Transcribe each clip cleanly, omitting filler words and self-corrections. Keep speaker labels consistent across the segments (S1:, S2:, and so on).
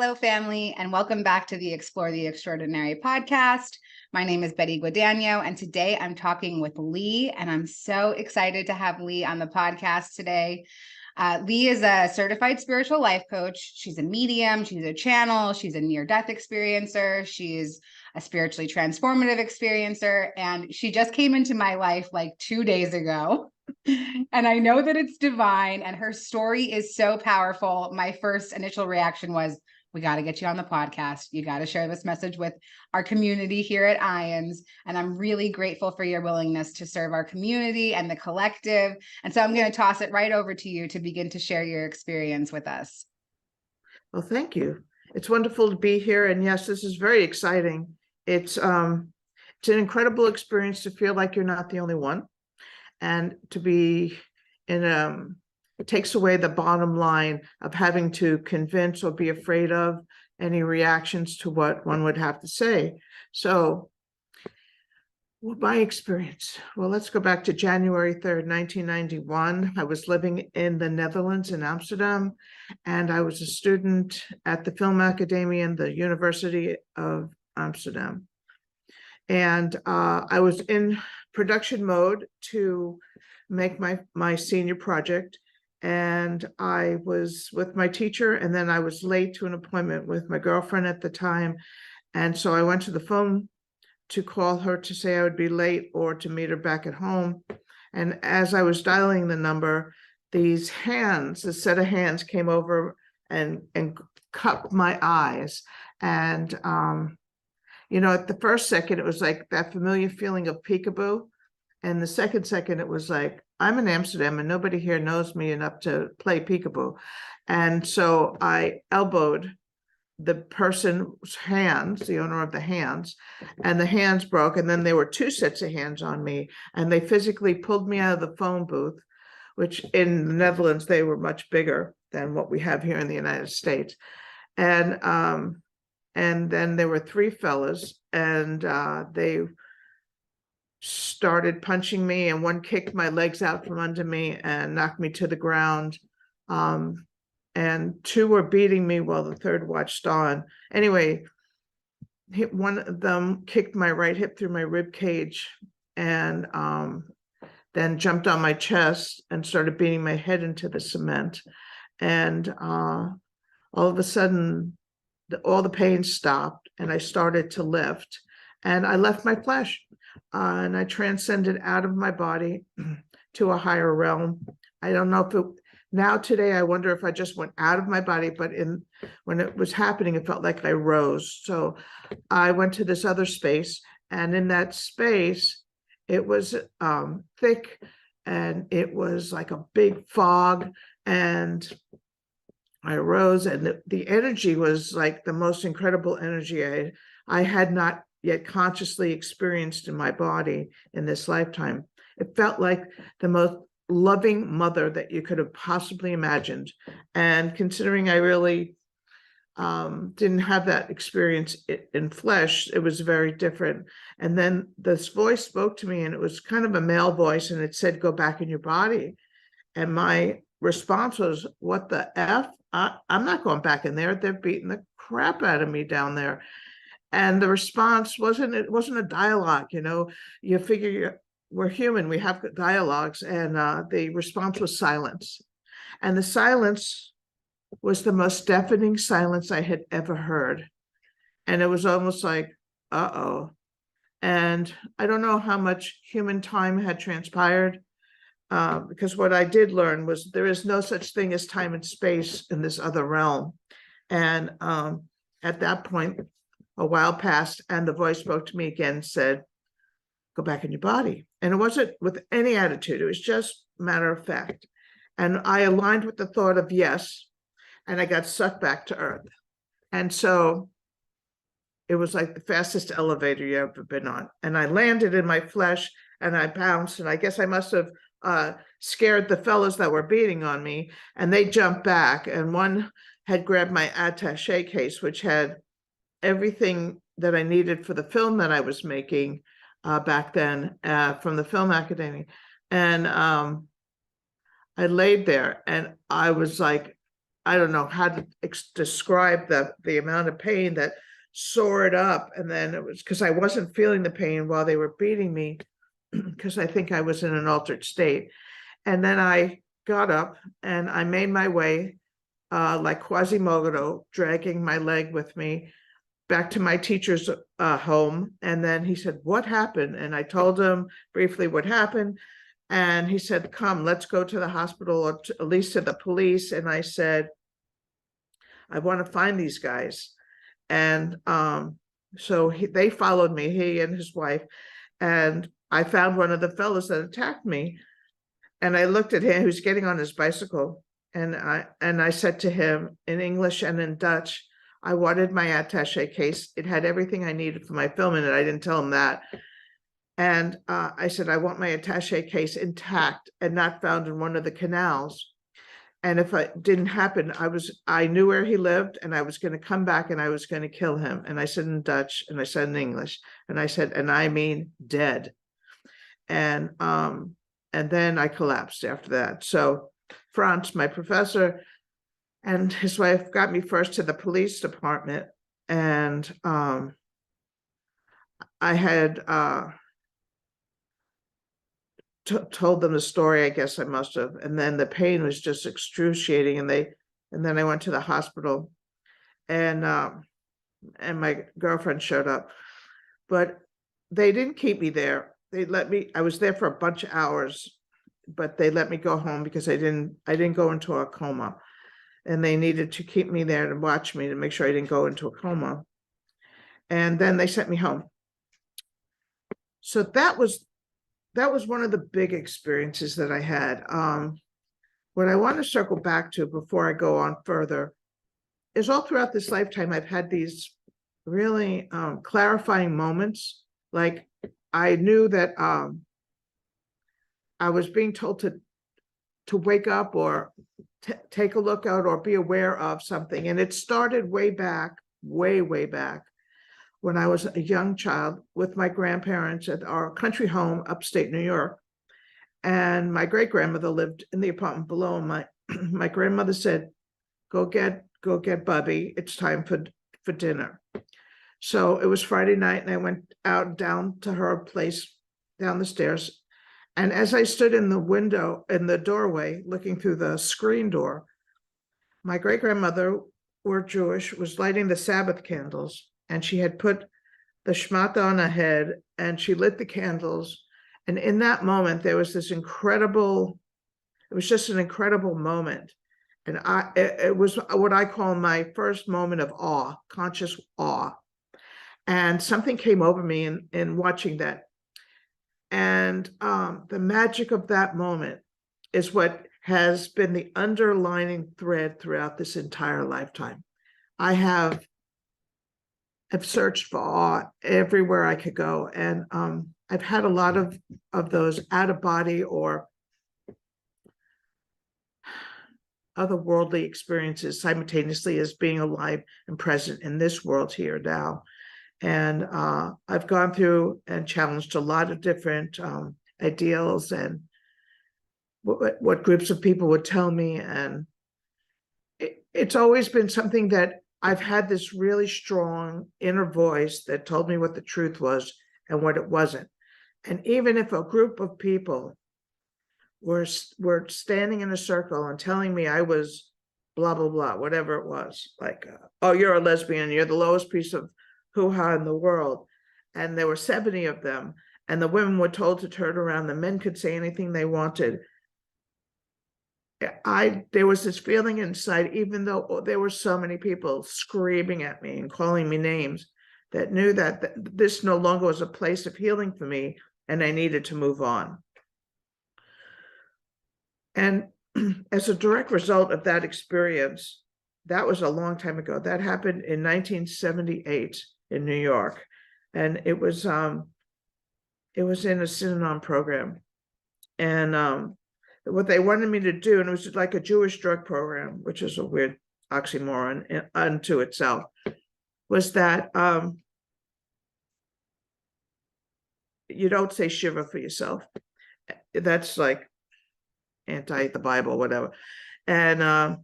S1: Hello, family, and welcome back to the Explore the Extraordinary podcast. My name is Betty Guadagno, and today I'm talking with Leigh, and I'm so excited to have Leigh on the podcast today. Leigh is a certified spiritual life coach. She's a medium, she's a channel, she's a near-death experiencer, she's a spiritually transformative experiencer, and she just came into my life like 2 days ago. And I know that it's divine, and her story is so powerful. My first initial reaction was, we got to get you on the podcast. You got to share this message with our community here at IANS. And I'm really grateful for your willingness to serve our community and the collective. And so I'm going to toss it right over to you to begin to share your experience with us.
S2: Well, thank you. It's wonderful to be here. And yes, this is very exciting. It's an incredible experience to feel like you're not the only one. And to be it takes away the bottom line of having to convince or be afraid of any reactions to what one would have to say. So my experience, well, let's go back to January 3rd, 1991. I was living in the Netherlands in Amsterdam, and I was a student at the Film Academy and the University of Amsterdam. And I was in production mode to make my senior project. And I was with my teacher, and then I was late to an appointment with my girlfriend at the time. And so I went to the phone to call her to say I would be late or to meet her back at home. And as I was dialing the number, these hands, a set of hands came over and cupped my eyes. And, at the first second, it was like that familiar feeling of peekaboo. And the second it was like, I'm in Amsterdam and nobody here knows me enough to play peekaboo. And so I elbowed the person's hands, the owner of the hands, and the hands broke. And then there were two sets of hands on me, and they physically pulled me out of the phone booth, which in the Netherlands, they were much bigger than what we have here in the United States. And then there were three fellas, and they started punching me, and one kicked my legs out from under me and knocked me to the ground. And two were beating me while the third watched on. Anyway, one of them kicked my right hip through my rib cage, and then jumped on my chest and started beating my head into the cement. And all of a sudden, all the pain stopped, and I started to lift, and I left my flesh. And I transcended out of my body to a higher realm. I don't know if now today, I wonder if I just went out of my body, but when it was happening, it felt like I rose. So I went to this other space, and in that space, it was thick, and it was like a big fog, and I rose, and the energy was like the most incredible energy I had not yet consciously experienced in my body in this lifetime. It felt like the most loving mother that you could have possibly imagined. And considering I really didn't have that experience in flesh, it was very different. And then this voice spoke to me, and it was kind of a male voice, and it said, go back in your body. And my response was, what the F? I'm not going back in there. They're beating the crap out of me down there. And the response wasn't a dialogue. You figure we're human, we have dialogues, and the response was silence. And the silence was the most deafening silence I had ever heard. And it was almost like, uh-oh. And I don't know how much human time had transpired, because what I did learn was there is no such thing as time and space in this other realm. And at that point, a while passed, and the voice spoke to me again, said, go back in your body. And it wasn't with any attitude. It was just matter of fact. And I aligned with the thought of yes, and I got sucked back to earth. And so it was like the fastest elevator you ever been on. And I landed in my flesh, and I bounced, and I guess I must have scared the fellas that were beating on me, and they jumped back. And one had grabbed my attaché case, which had everything that I needed for the film that I was making back then from the Film Academy. And I laid there, and I was like, I don't know how to describe the amount of pain that soared up. And then it was because I wasn't feeling the pain while they were beating me, because I think I was in an altered state. And then I got up and I made my way, like Quasimodo, dragging my leg with me back to my teacher's home. And then he said, "What happened?" And I told him briefly what happened. And he said, "Come, let's go to the hospital, or at least to the police." And I said, "I want to find these guys." And so they followed me, he and his wife. And I found one of the fellows that attacked me. And I looked at him, who's getting on his bicycle. And I said to him in English and in Dutch, I wanted my attaché case. It had everything I needed for my film in it. I didn't tell him that. And I said, I want my attaché case intact and not found in one of the canals. And if it didn't happen, I knew where he lived, and I was going to come back and I was going to kill him. And I said in Dutch, and I said in English, and I said, and I mean dead. And then I collapsed after that. So Franz, my professor, and his wife got me first to the police department. And I had told them the story, I guess I must have. And then the pain was just excruciating. And then I went to the hospital, and my girlfriend showed up, but they didn't keep me there. They let me, I was there for a bunch of hours, but they let me go home because I didn't go into a coma, and they needed to keep me there to watch me to make sure I didn't go into a coma. And then they sent me home. So that was one of the big experiences that I had. What I want to circle back to before I go on further is all throughout this lifetime, I've had these really clarifying moments. Like I knew that I was being told to wake up, or take a look out, or be aware of something. And it started way back, way back, when I was a young child with my grandparents at our country home, upstate New York. And my great grandmother lived in the apartment below. And my grandmother said, go get Bubby. It's time for dinner. So it was Friday night, and I went out down to her place down the stairs. And as I stood in the doorway, looking through the screen door, my great grandmother, we're Jewish, was lighting the Sabbath candles. And she had put the shmata on her head, and she lit the candles. And in that moment, there was this incredible, it was just an incredible moment. And it was what I call my first moment of awe, conscious awe. And something came over me in watching that. And the magic of that moment is what has been the underlining thread throughout this entire lifetime. I've searched for awe everywhere I could go. And I've had a lot of those out of body or otherworldly experiences simultaneously as being alive and present in this world here now. And I've gone through and challenged a lot of different ideals and what groups of people would tell me. And it's always been something that I've had this really strong inner voice that told me what the truth was and what it wasn't. And even if a group of people were standing in a circle and telling me I was blah, blah, blah, whatever it was, like, oh, you're a lesbian, you're the lowest piece of hoo-ha in the world. And there were 70 of them, and the women were told to turn around. The men could say anything they wanted. There was this feeling inside, even though there were so many people screaming at me and calling me names, that knew that this no longer was a place of healing for me, and I needed to move on. And as a direct result of that experience, that was a long time ago. That happened in 1978 in New York, and it was in a Synagogue program, and what they wanted me to do, and it was like a Jewish drug program, which is a weird oxymoron unto itself, was that you don't say Shiva for yourself. That's like anti the Bible, whatever. And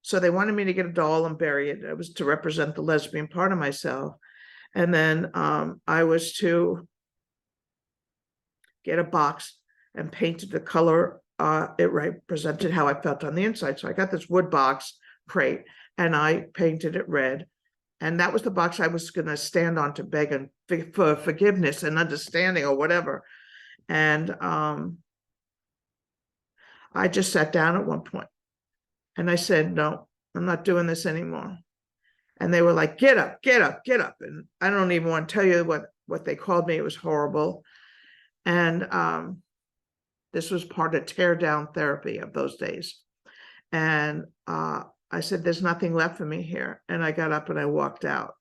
S2: So they wanted me to get a doll and bury it. It was to represent the lesbian part of myself. And then I was to get a box and painted the color. It represented how I felt on the inside. So I got this wood box crate and I painted it red. And that was the box I was going to stand on to beg for forgiveness and understanding or whatever. And I just sat down at one point and I said, no, I'm not doing this anymore. And they were like, get up, get up, get up. And I don't even want to tell you what they called me. It was horrible. And this was part of tear down therapy of those days. And I said, there's nothing left for me here. And I got up and I walked out.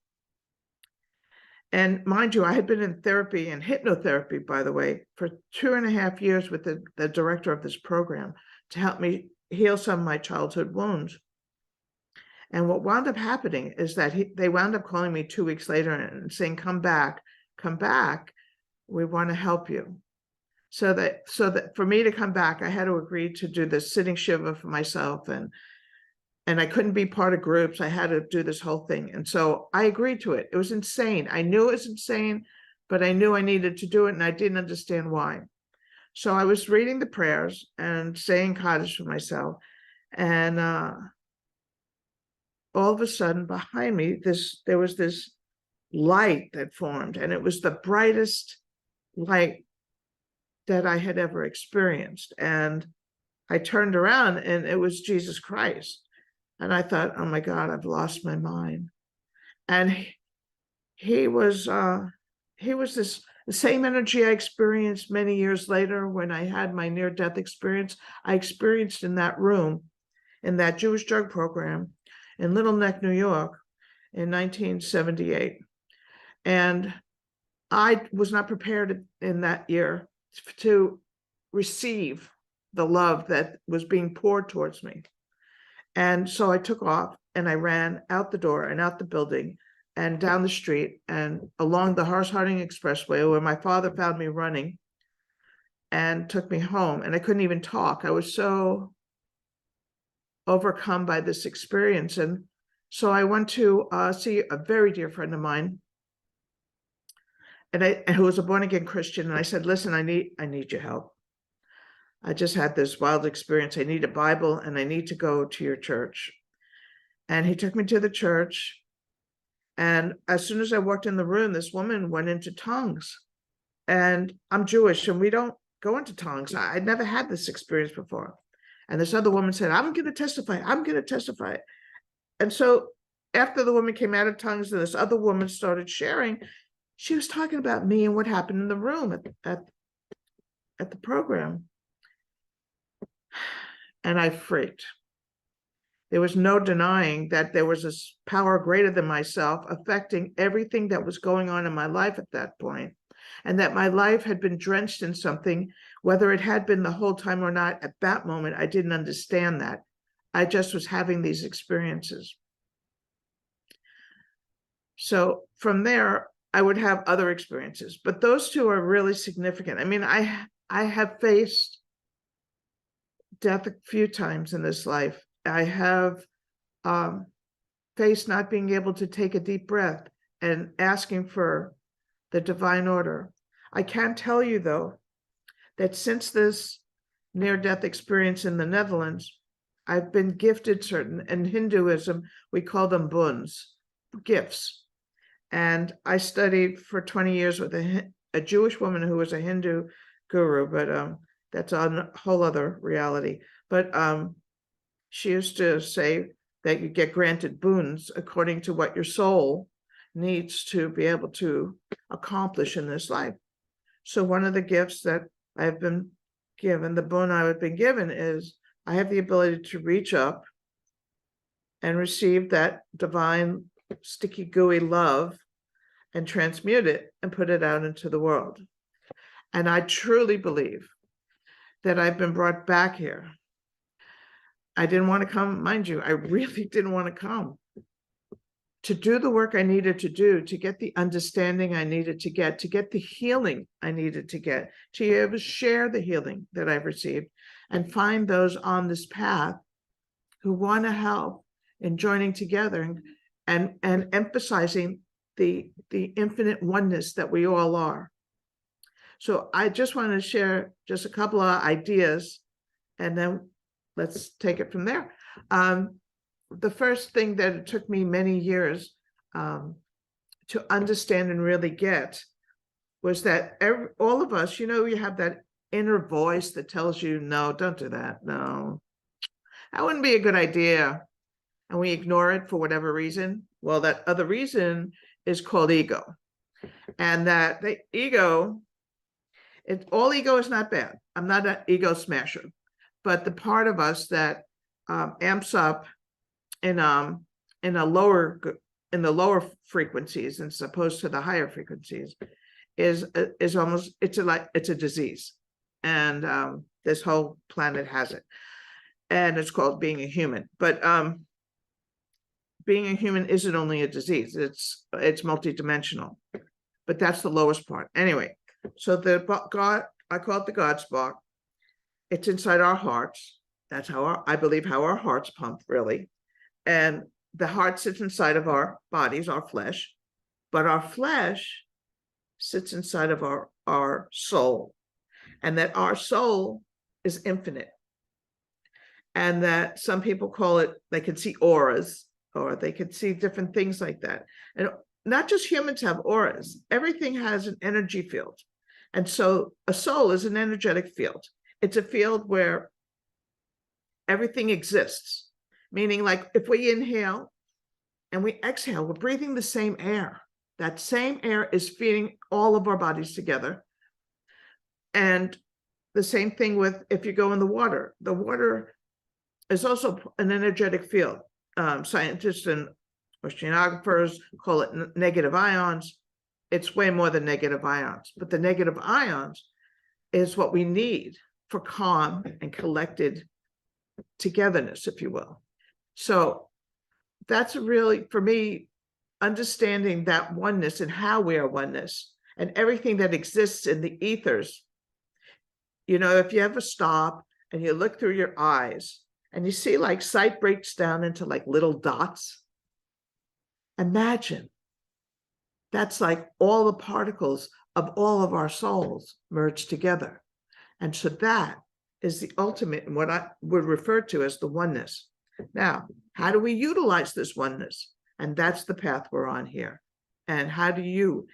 S2: And mind you, I had been in therapy and hypnotherapy, by the way, for 2.5 years with the director of this program to help me heal some of my childhood wounds. And what wound up happening is that they wound up calling me 2 weeks later and saying, come back, we want to help you. So that for me to come back, I had to agree to do this sitting shiva for myself, and I couldn't be part of groups. I had to do this whole thing. And so I agreed to it. It was insane. I knew it was insane, but I knew I needed to do it, and I didn't understand why. So I was reading the prayers and saying Kaddish for myself, and all of a sudden behind me, there was this light that formed, and it was the brightest light that I had ever experienced. And I turned around and it was Jesus Christ. And I thought, oh my God, I've lost my mind. And he was the same energy I experienced many years later when I had my near-death experience. I experienced in that room, in that Jewish drug program in Little Neck, New York in 1978. And I was not prepared in that year to receive the love that was being poured towards me. And so I took off and I ran out the door and out the building and down the street and along the Harding Expressway, where my father found me running and took me home. And I couldn't even talk. I was so overcome by this experience. And so I went to see a very dear friend of mine, and who was a born-again Christian. And I said, listen, I need your help. I just had this wild experience. I need a Bible and I need to go to your church. And he took me to the church. And as soon as I walked in the room, this woman went into tongues. And I'm Jewish and we don't go into tongues. I'd never had this experience before. And this other woman said, I'm going to testify. I'm going to testify. And so after the woman came out of tongues and this other woman started sharing, she was talking about me and what happened in the room at the program. And I freaked. There was no denying that there was this power greater than myself affecting everything that was going on in my life at that point, and that my life had been drenched in something, whether it had been the whole time or not. At that moment, I didn't understand that. I just was having these experiences. So from there, I would have other experiences, but those two are really significant. I mean, I have faced death a few times in this life. I have faced not being able to take a deep breath and asking for the divine order. I can tell you, though, that since this near-death experience in the Netherlands, I've been gifted certain, in Hinduism, we call them buns, gifts. And I studied for 20 years with a Jewish woman who was a Hindu guru, but that's a whole other reality. But she used to say that you get granted boons according to what your soul needs to be able to accomplish in this life. So one of the gifts that I've been given, the boon I've been given, is I have the ability to reach up and receive that divine sticky gooey love and transmute it and put it out into the world. And I truly believe that I've been brought back here. I didn't want to come, mind you, I really didn't want to come, to do the work I needed to do, to get the understanding I needed to get the healing I needed to get, to be able to share the healing that I've received and find those on this path who want to help in joining together and emphasizing the infinite oneness that we all are. So I just want to share just a couple of ideas, and then let's take it from there. The first thing that it took me many years to understand and really get was that all of us, you have that inner voice that tells you, no, don't do that. No, that wouldn't be a good idea. And we ignore it for whatever reason. Well, that other reason is called ego. And that the ego, all ego is not bad. I'm not an ego smasher, but the part of us that amps up in the lower frequencies as opposed to the higher frequencies is almost, it's a disease, and this whole planet has it, and it's called being a human. But being a human isn't only a disease, it's multidimensional, but that's the lowest part. Anyway, so the God, I call it the God spark. It's inside our hearts. That's how I believe how our hearts pump, really. And the heart sits inside of our bodies, our flesh, but our flesh sits inside of our soul, and that our soul is infinite. And that some people call it, they can see auras, or they can see different things like that. And not just humans have auras, everything has an energy field. And so a soul is an energetic field. It's a field where everything exists, meaning like if we inhale and we exhale, we're breathing the same air. That same air is feeding all of our bodies together. And the same thing with if you go in the water is also an energetic field. Scientists and oceanographers call it negative ions. It's way more than negative ions, but the negative ions is what we need for calm and collected togetherness, if you will. So that's really, for me, understanding that oneness and how we are oneness and everything that exists in the ethers. If you ever stop and you look through your eyes and you see like sight breaks down into like little dots, imagine that's like all the particles of all of our souls merged together. And so that is the ultimate, and what I would refer to as the oneness. Now, how do we utilize this oneness? And that's the path we're on here. And how do you,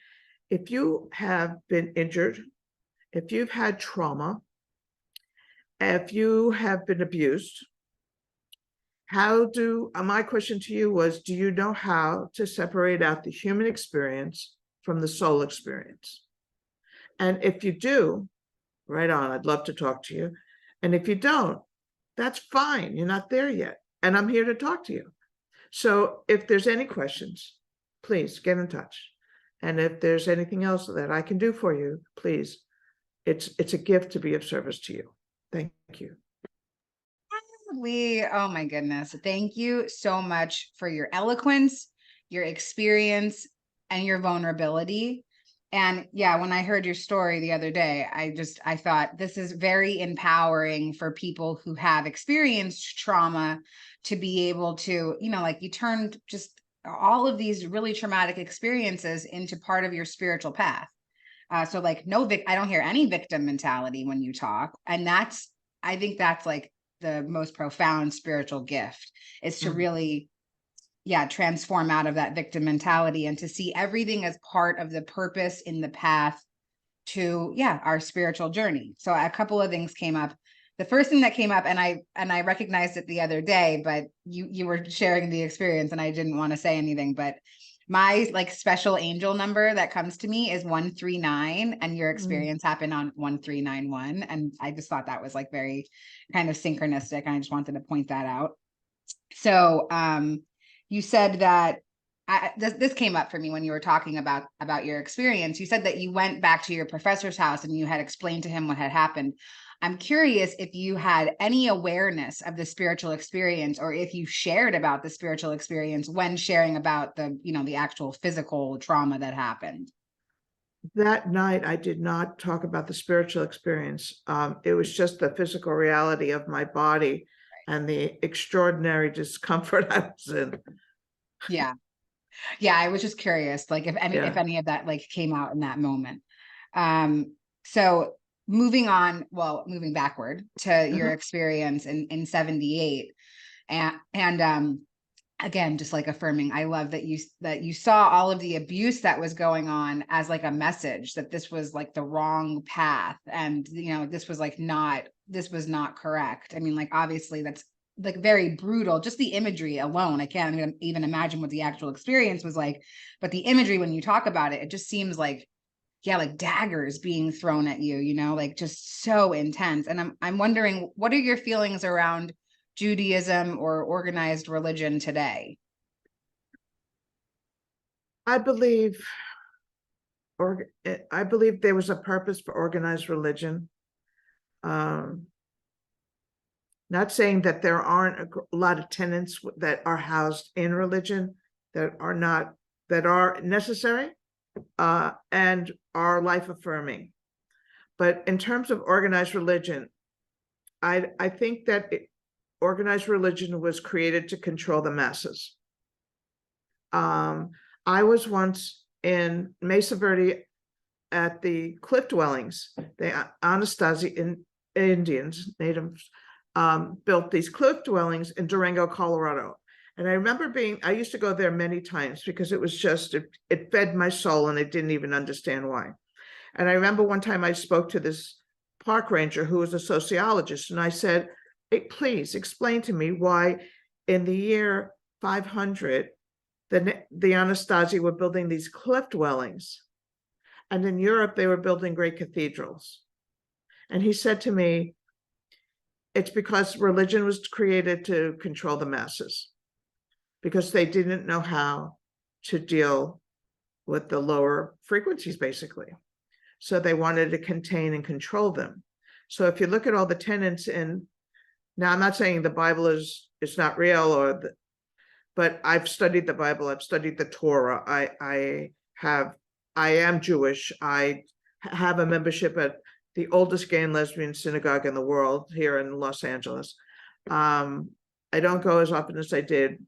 S2: if you have been injured, if you've had trauma, if you have been abused, my question to you was, do you know how to separate out the human experience from the soul experience? And if you do, right on, I'd love to talk to you. And if you don't, that's fine. You're not there yet. And I'm here to talk to you. So if there's any questions, please get in touch. And if there's anything else that I can do for you, please, it's a gift to be of service to you. Thank you.
S1: Leigh, oh my goodness. Thank you so much for your eloquence, your experience, and your vulnerability. And yeah, when I heard your story the other day, I thought this is very empowering for people who have experienced trauma to be able to, like you turned just all of these really traumatic experiences into part of your spiritual path. So like I don't hear any victim mentality when you talk. And I think that's like the most profound spiritual gift, is to really transform out of that victim mentality and to see everything as part of the purpose in the path to our spiritual journey. So a couple of things came up. The first thing that came up, and I recognized it the other day, but you were sharing the experience and I didn't want to say anything, but my like special angel number that comes to me is 139, and your experience happened on 1391. And I just thought that was like very kind of synchronistic. And I just wanted to point that out. So you said that this came up for me when you were talking about your experience. You said that you went back to your professor's house and you had explained to him what had happened. I'm curious if you had any awareness of the spiritual experience, or if you shared about the spiritual experience when sharing about the actual physical trauma that happened.
S2: That night, I did not talk about the spiritual experience. It was just the physical reality of my body and the extraordinary discomfort I was in.
S1: Yeah. Yeah. I was just curious, like if any of that like came out in that moment. So moving backward to your experience in 78 and again, just like affirming, I love that you saw all of the abuse that was going on as like a message that this was like the wrong path. And, this was not correct. I mean, like, obviously that's like very brutal, just the imagery alone. I can't even imagine what the actual experience was like, but the imagery, when you talk about it, it just seems like, yeah, like daggers being thrown at you, like just so intense. And I'm wondering, what are your feelings around Judaism or organized religion today?
S2: I believe there was a purpose for organized religion. Not saying that there aren't a lot of tenets that are housed in religion that are necessary and are life affirming. But in terms of organized religion, I think that organized religion was created to control the masses. I was once in Mesa Verde at the cliff dwellings. The Anasazi Indians, natives, built these cliff dwellings in Durango, Colorado. And I remember I used to go there many times because it was just, it fed my soul and I didn't even understand why. And I remember one time I spoke to this park ranger who was a sociologist, and I said, hey, please explain to me why in the year 500, the Anasazi were building these cliff dwellings. And in Europe, they were building great cathedrals. And he said to me, it's because religion was created to control the masses, because they didn't know how to deal with the lower frequencies, basically. So they wanted to contain and control them. So if you look at all the tenets now I'm not saying the Bible is not real, but I've studied the Bible, I've studied the Torah, I am Jewish, I have a membership at the oldest gay and lesbian synagogue in the world here in Los Angeles. I don't go as often as I did.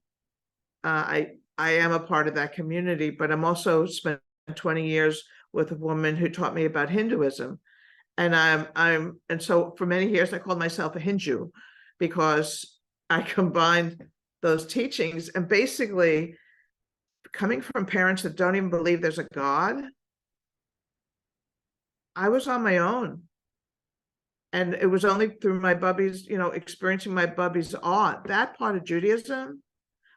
S2: I am a part of that community, but I'm also spent 20 years with a woman who taught me about Hinduism. And and so for many years I called myself a Hindu because I combined those teachings, and basically coming from parents that don't even believe there's a God, I was on my own. And it was only through my bubby's, experiencing my bubby's awe. That part of Judaism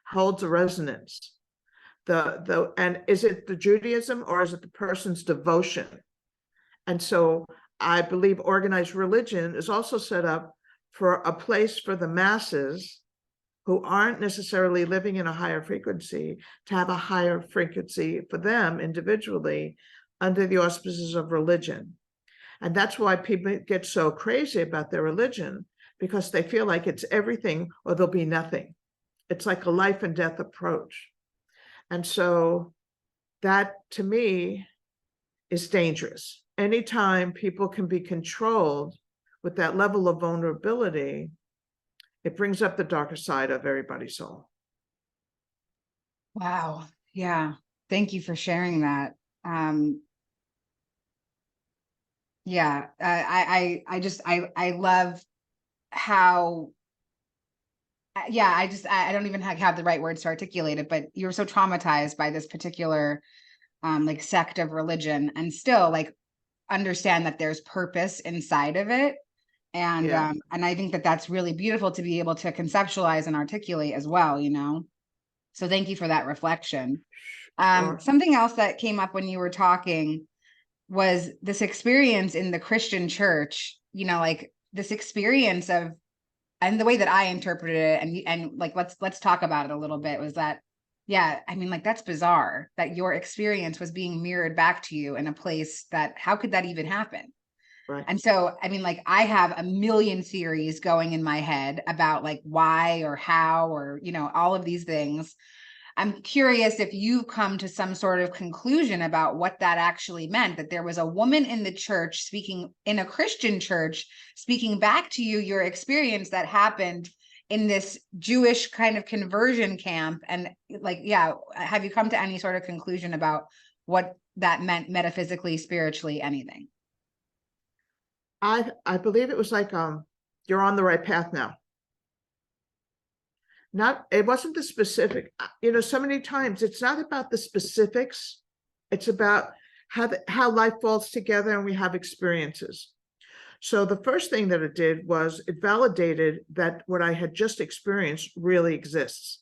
S2: holds a resonance. And is it the Judaism or is it the person's devotion? And so I believe organized religion is also set up for a place for the masses who aren't necessarily living in a higher frequency to have a higher frequency for them individually under the auspices of religion. And that's why people get so crazy about their religion, because they feel like it's everything or there'll be nothing. It's like a life and death approach. And so that, to me, is dangerous. Anytime people can be controlled with that level of vulnerability, it brings up the darker side of everybody's soul.
S1: Wow. Yeah. Thank you for sharing that. Yeah. I love how, I don't even have the right words to articulate it, but you're so traumatized by this particular like sect of religion, and still like understand that there's purpose inside of it. And and I think that that's really beautiful to be able to conceptualize and articulate as well, So thank you for that reflection.
S2: Sure.
S1: Something else that came up when you were talking was this experience in the Christian church, like this experience of, and the way that I interpreted it, and like let's talk about it a little bit, was that, yeah, I mean, like, that's bizarre that your experience was being mirrored back to you in a place that, how could that even happen?
S2: Right.
S1: And so, I mean, like, I have a million theories going in my head about like why or how, or, all of these things. I'm curious if you've come to some sort of conclusion about what that actually meant, that there was a woman in the church speaking in a Christian church, speaking back to you, your experience that happened in this Jewish kind of conversion camp. And like, yeah, have you come to any sort of conclusion about what that meant metaphysically, spiritually, anything?
S2: I believe it was like, you're on the right path now. It wasn't the specific, so many times it's not about the specifics. It's about how life falls together and we have experiences. So the first thing that it did was it validated that what I had just experienced really exists.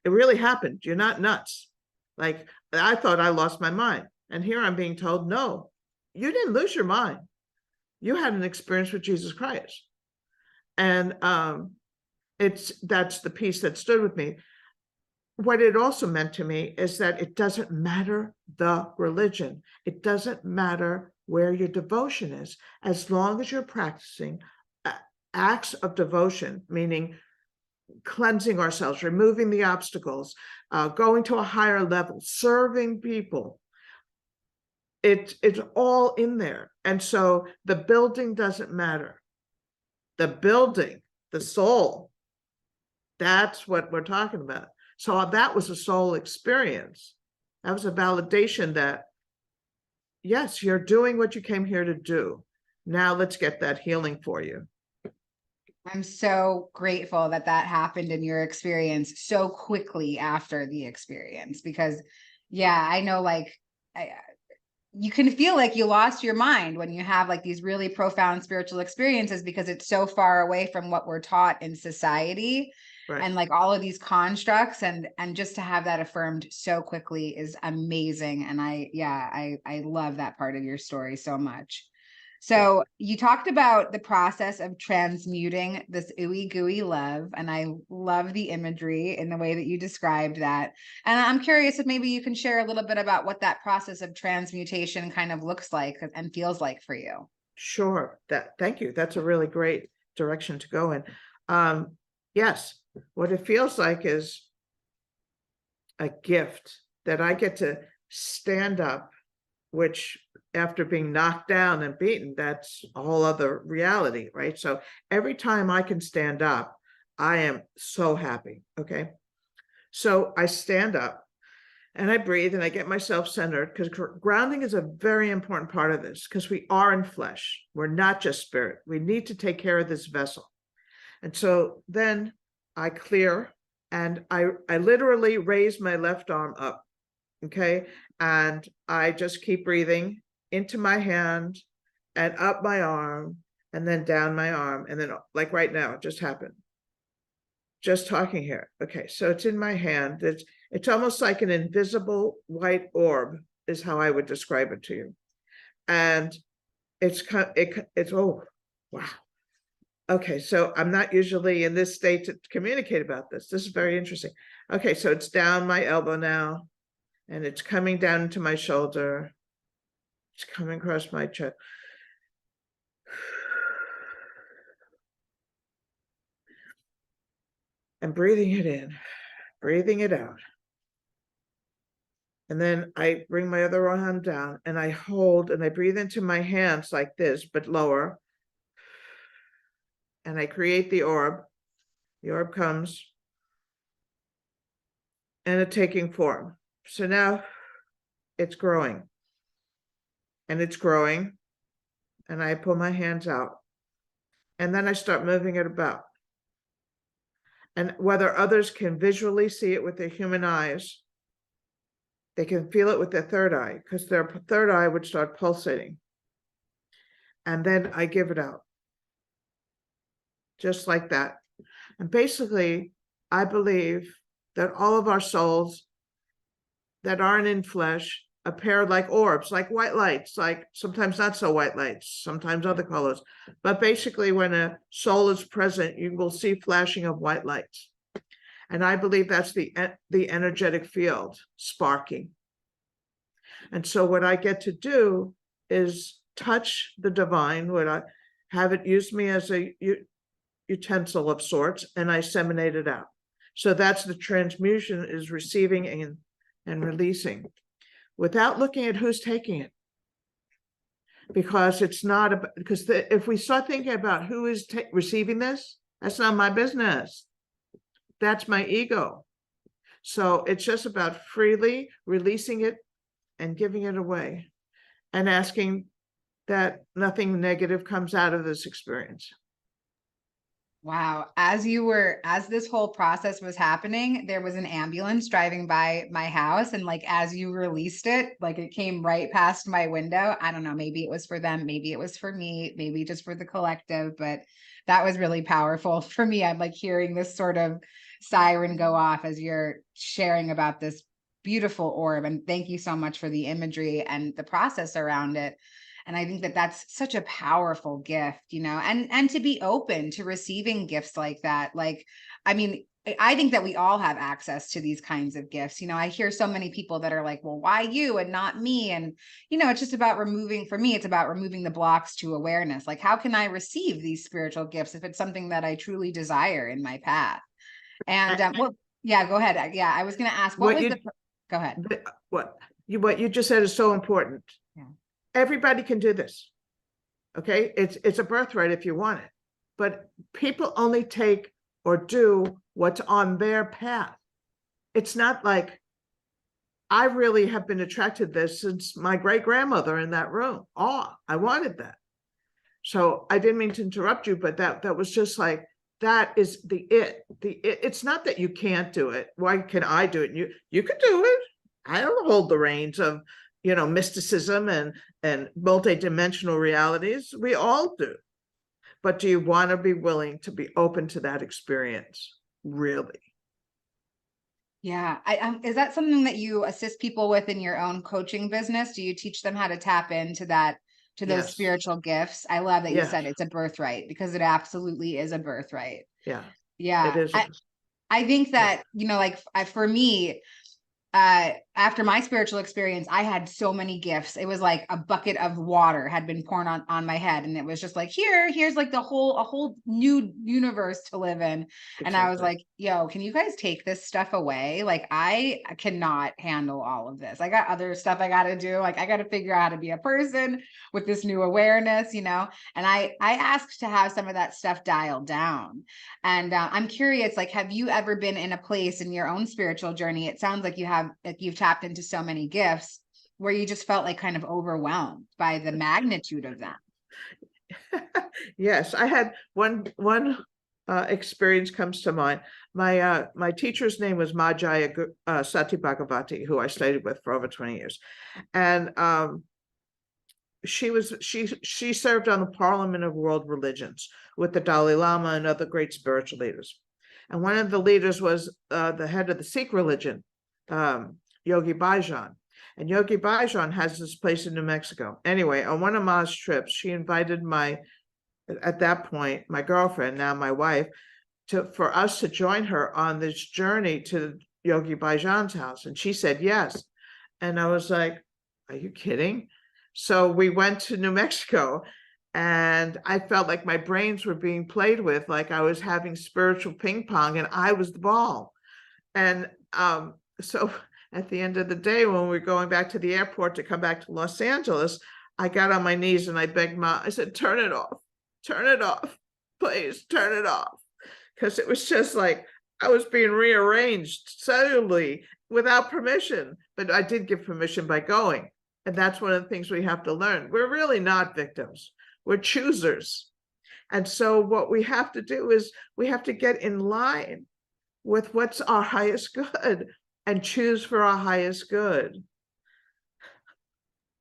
S2: It really happened. You're not nuts. Like, I thought I lost my mind. And here I'm being told, no, you didn't lose your mind. You had an experience with Jesus Christ. And that's the piece that stood with me. What it also meant to me is that it doesn't matter the religion. It doesn't matter where your devotion is, as long as you're practicing acts of devotion, meaning cleansing ourselves, removing the obstacles, going to a higher level, serving people. It's all in there. And so the building doesn't matter. The building, the soul, that's what we're talking about. So that was a soul experience. That was a validation that, yes, you're doing what you came here to do. Now let's get that healing for you.
S1: I'm so grateful that that happened in your experience so quickly after the experience, because yeah, I know, like, you can feel like you lost your mind when you have like these really profound spiritual experiences, because it's so far away from what we're taught in society. Right. And like all of these constructs, and just to have that affirmed so quickly is amazing. And I love that part of your story so much. So you talked about the process of transmuting this ooey gooey love, and I love the imagery in the way that you described that. And I'm curious if maybe you can share a little bit about what that process of transmutation kind of looks like and feels like for you.
S2: Sure. Thank you. That's a really great direction to go in. Yes, what it feels like is a gift that I get to stand up, which after being knocked down and beaten, that's a whole other reality, right? So every time I can stand up, I am so happy, okay? So I stand up and I breathe and I get myself centered, because grounding is a very important part of this, because we are in flesh. We're not just spirit. We need to take care of this vessel. And so then I clear, and I literally raise my left arm up, okay? And I just keep breathing into my hand and up my arm and then down my arm. And then, like right now, it just happened. Just talking here. Okay, so it's in my hand. It's almost like an invisible white orb is how I would describe it to you. And it's oh, wow. Okay, so I'm not usually in this state to communicate about this. This is very interesting. Okay, so it's down my elbow now, and it's coming down into my shoulder. It's coming across my chest. And breathing it in, breathing it out. And then I bring my other hand down and I hold and I breathe into my hands like this, but lower. And I create the orb. The orb comes and it's taking form. So now it's growing. And it's growing. And I pull my hands out. And then I start moving it about. And whether others can visually see it with their human eyes, they can feel it with their third eye, because their third eye would start pulsating. And then I give it out. Just like that. And basically, I believe that all of our souls that aren't in flesh appear like orbs, like white lights, like sometimes not so white lights, sometimes other colors. But basically, when a soul is present, you will see flashing of white lights. And I believe that's the energetic field sparking. And so what I get to do is touch the divine, what I have it use me as a utensil of sorts, and I seminate it out. So that's the transmutation, is receiving and releasing without looking at who's taking it. Because it's not about, because if we start thinking about who is receiving this, That's not my business. That's my ego. So it's just about freely releasing it and giving it away and asking that nothing negative comes out of this experience.
S1: Wow. As this whole process was happening, there was an ambulance driving by my house. And like, as you released it, like it came right past my window. I don't know, maybe it was for them, maybe it was for me, maybe just for the collective, but that was really powerful for me. I'm like hearing this sort of siren go off as you're sharing about this beautiful orb. And thank you so much for the imagery and the process around it. And I think that that's such a powerful gift, and to be open to receiving gifts like that. Like, I mean, I think that we all have access to these kinds of gifts. I hear so many people that are like, well, why you and not me? And, it's just about for me, it's about removing the blocks to awareness. Like, how can I receive these spiritual gifts if it's something that I truly desire in my path? And, well, yeah, go ahead. Yeah, I was going to ask, go ahead.
S2: What you just said is so important.
S1: Yeah.
S2: Everybody can do this. Okay. It's a birthright if you want it, but people only take or do what's on their path. It's not like I really have been attracted to this since my great grandmother in that room. Oh, I wanted that. So I didn't mean to interrupt you, but that was just like, that is the it. It's not that you can't do it. Why can I do it? You can do it. I don't hold the reins of mysticism and multidimensional realities. We all do. But do you want to be willing to be open to that experience? Really?
S1: Yeah. Is that something that you assist people with in your own coaching business? Do you teach them how to tap into that, to those
S2: Yes.
S1: spiritual gifts? I love that you
S2: Yes.
S1: said it's a birthright, because it absolutely is a birthright.
S2: Yeah.
S1: Yeah.
S2: It is.
S1: I think that, for me, after my spiritual experience, I had so many gifts. It was like a bucket of water had been poured on my head. And it was just like, here's like a whole new universe to live in.
S2: Exactly.
S1: And I was like, yo, can you guys take this stuff away? Like, I cannot handle all of this. I got other stuff I got to do. Like, I got to figure out how to be a person with this new awareness, and I asked to have some of that stuff dialed down. And I'm curious, like, have you ever been in a place in your own spiritual journey? It sounds like you've tapped into so many gifts where you just felt like kind of overwhelmed by the magnitude of them.
S2: Yes, I had one experience comes to mind. My teacher's name was Jaya, Sati Bhagavati, who I studied with for over 20 years. And she served on the Parliament of World Religions with the Dalai Lama and other great spiritual leaders. And one of the leaders was the head of the Sikh religion, Yogi Bhajan. And Yogi Bhajan has this place in New Mexico. Anyway, on one of Ma's trips, she invited at that point, my girlfriend, now my wife, for us to join her on this journey to Yogi Bhajan's house. And she said yes. And I was like, are you kidding? So we went to New Mexico, and I felt like my brains were being played with, like I was having spiritual ping pong and I was the ball. And so at the end of the day, when we were going back to the airport to come back to Los Angeles, I got on my knees and I begged Ma, I said, turn it off, please turn it off. Because it was just like I was being rearranged cellularly without permission, but I did give permission by going. And that's one of the things we have to learn. We're really not victims. We're choosers. And so what we have to do is we have to get in line with what's our highest good and choose for our highest good.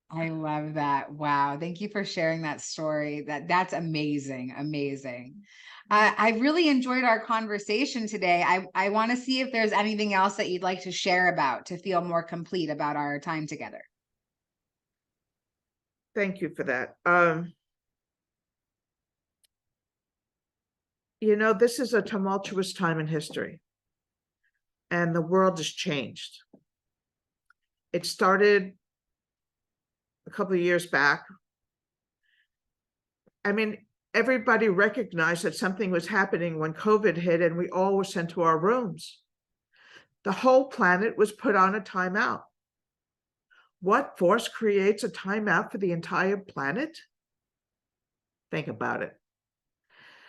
S1: I love that. Wow. Thank you for sharing that story. That's amazing. Amazing. I really enjoyed our conversation today. I want to see if there's anything else that you'd like to share about to feel more complete about our time together.
S2: Thank you for that. This is a tumultuous time in history, and the world has changed. It started a couple of years back. I mean, everybody recognized that something was happening when COVID hit and we all were sent to our rooms. The whole planet was put on a timeout. What force creates a timeout for the entire planet? Think about it.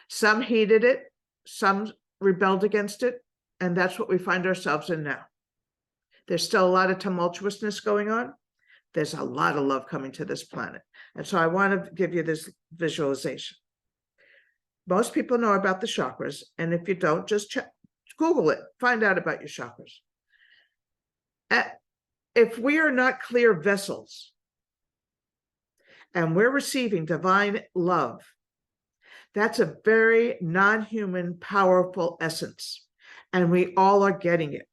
S2: Some heeded it, some rebelled against it, and that's what we find ourselves in now. There's still a lot of tumultuousness going on. There's a lot of love coming to this planet. And so I want to give you this visualization. Most people know about the chakras, and if you don't, just Google it, find out about your chakras. If we are not clear vessels and we're receiving divine love, that's a very non-human, powerful essence, and we all are getting it.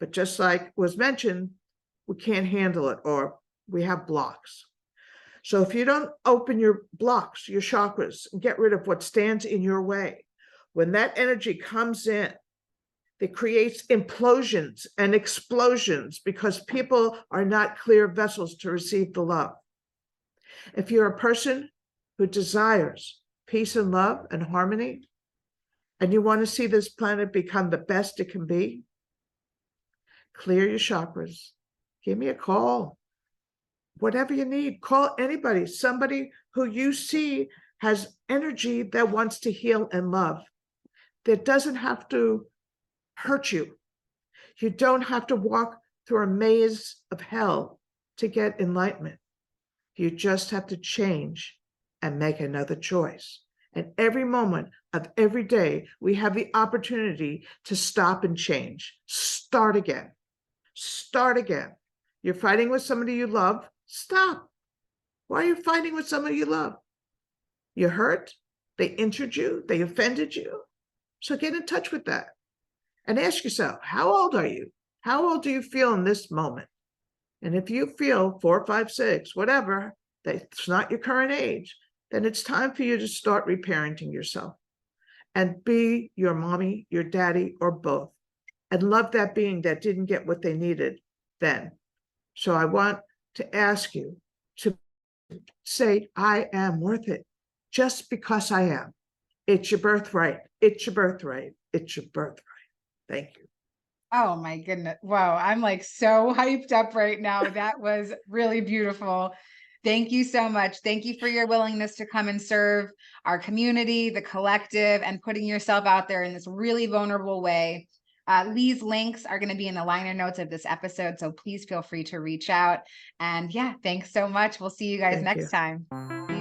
S2: But just like was mentioned, we can't handle it, or we have blocks. So if you don't open your blocks, your chakras, and get rid of what stands in your way, when that energy comes in, it creates implosions and explosions because people are not clear vessels to receive the love. If you're a person who desires peace and love and harmony, and you want to see this planet become the best it can be, clear your chakras. Give me a call. Whatever you need, call anybody, somebody who you see has energy that wants to heal and love, that doesn't have to hurt you. You don't have to walk through a maze of hell to get enlightenment. You just have to change and make another choice. And every moment of every day, we have the opportunity to stop and change. Start again. Start again. You're fighting with somebody you love. Stop. Why are you fighting with somebody you love? You're hurt. They injured you. They offended you. So get in touch with that and ask yourself, how old are you? How old do you feel in this moment? And if you feel 4, 5, 6, whatever, that's not your current age, then it's time for you to start reparenting yourself and be your mommy, your daddy, or both, and love that being that didn't get what they needed then. So I want to ask you to say, I am worth it just because I am. It's your birthright. It's your birthright. It's your birthright. Thank you.
S1: Oh my goodness. Wow. I'm like so hyped up right now. That was really beautiful. Thank you so much. Thank you for your willingness to come and serve our community, the collective, and putting yourself out there in this really vulnerable way. Leigh's links are going to be in the liner notes of this episode, so please feel free to reach out. And yeah, thanks so much. We'll see you guys next time. Be